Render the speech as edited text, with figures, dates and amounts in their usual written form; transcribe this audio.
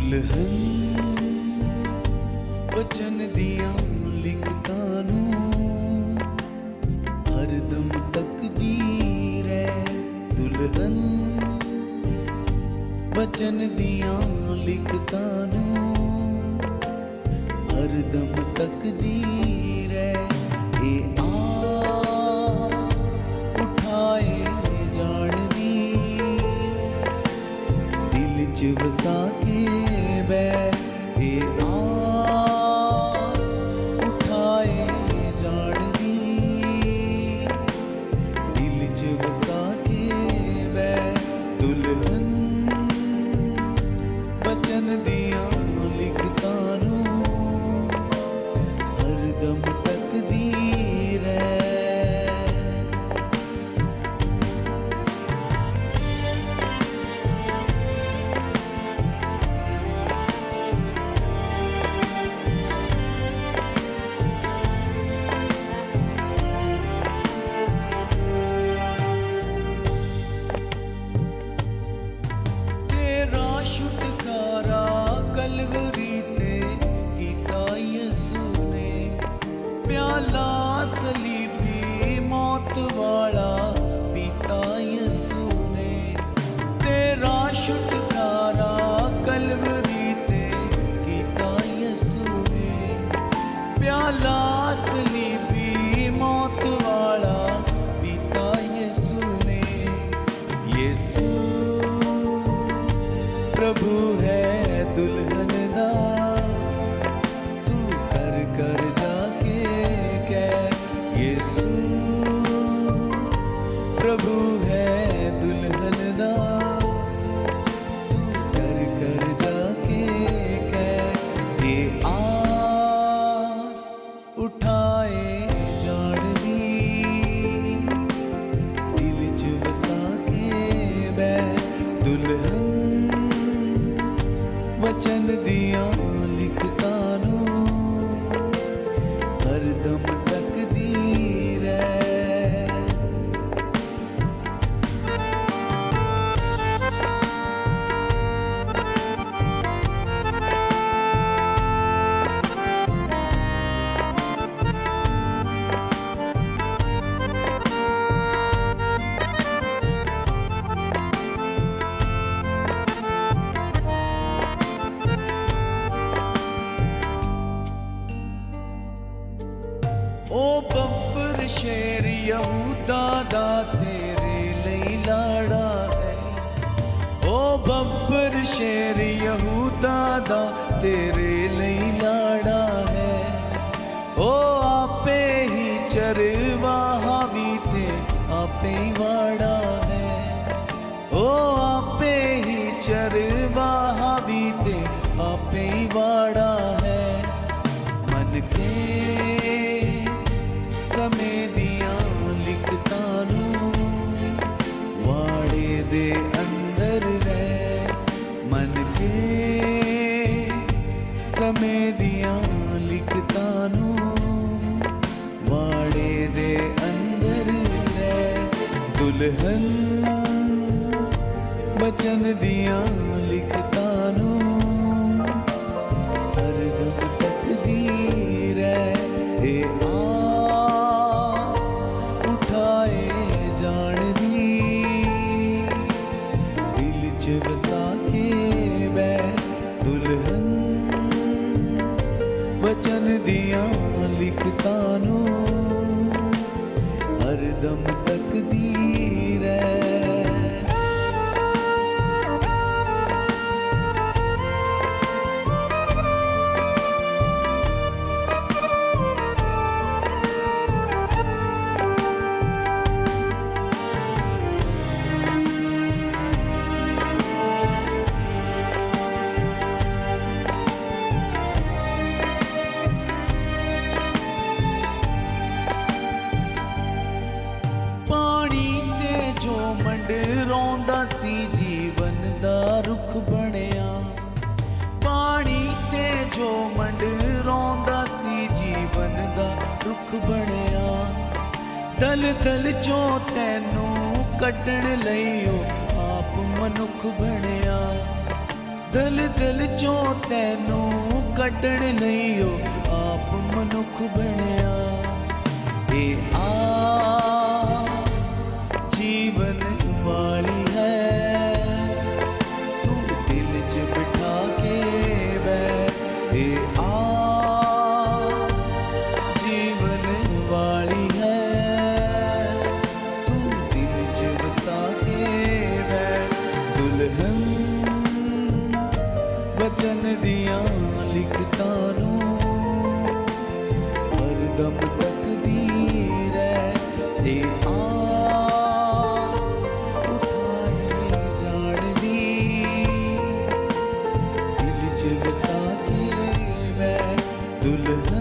दुल्हन वचन दिया लिखता नूं हरदम तकदीर है। दुल्हन वचन दिया लिखता नूं हरदम तकदीर है। ये आस उठाए जान दी दिल च वसा के बै। ये आस उठाए जान दी दिल च वसा के बै। दुल्हन वचन दिया लिखता नूं हरदम तकदीर है। छुटकारा कलवरी ते कीता यसू ने प्याला सलीबी मौत वाला पीता यसू ने। तेरा छुटकारा कलवरी ते कीता यसू ने प्याला सलीबी मौत वाला पीता यसू ने। यसू प्रभु है दुल्हन दा तू कर कर जाके कह। यीशु प्रभु है दुल्हन दा तू कर कर जाके कह। ये आस उठाए जान दी दिल च वसा के बै। दुल्हन वचन दिया लिखता नूं हरदम तकदीर है। ओ बब्बर शेर यहूदा दा तेरे लई लाड़ा है। ओ बब्बर शेर यहूदा दा तेरे लई लाड़ा है। ओ आपे ही चरवाहा भी ते आपे ही वाड़ा है। ओ आपे ही चरवाहा भी ते आपे ही वाड़ा है। मन के समय दिया लिखता नूं वाड़े दे अंदर रह। मन के समय दिया लिखता नूं वाड़े दे अंदर रह। दुल्हन वचन दिया लिखता नूं हरदम तकदीर है। ये आस उठाए जान दी दिल च वसा के बै। दुल्हन वचन दिया लिखता नूं हरदम तकदीर है। मंडराउंदा सी जीवन दा रुख बनिया। पानी ते जो मंडराउंदा सी जीवन दा रुख बनिया। दल दल चो तैनू कड्ढण लई ओ आप मनुख बनिया। ਦਿਲ ਦਿਲ ਚੋਂ ਤੈਨੂੰ ਕੱਢਣ ਲਈ ਉਹ ਆਪ ਮਨੁੱਖ ਬਣਿਆ। ਇਹ ਆਸ ਜੀਵਨ ਵਾਲੀ ਹੈ, ਤੂੰ ਦਿਲ 'ਚ ਬਿਠਾ ਕੇ ਬੈ। ਇਹ ਆਸ ਜੀਵਨ ਵਾਲੀ ਹੈ, ਤੂੰ ਦਿਲ 'ਚ ਵਸਾ ਕੇ ਬੈ। ਦੁਲਹਨ ਬਚਨ ਦੀਆਂ ਲਿਖਤਾਂ ਨੂੰ ਹਰਦਮ ਤੱਕਦੀ ਰਹਿ। ਇਹ ਆਸ ਉਠਾਏ ਜਾਣਦੀ, ਦਿਲ 'ਚ ਵਸਾ ਕੇ ਬੈ। ਦੁਲਹਨ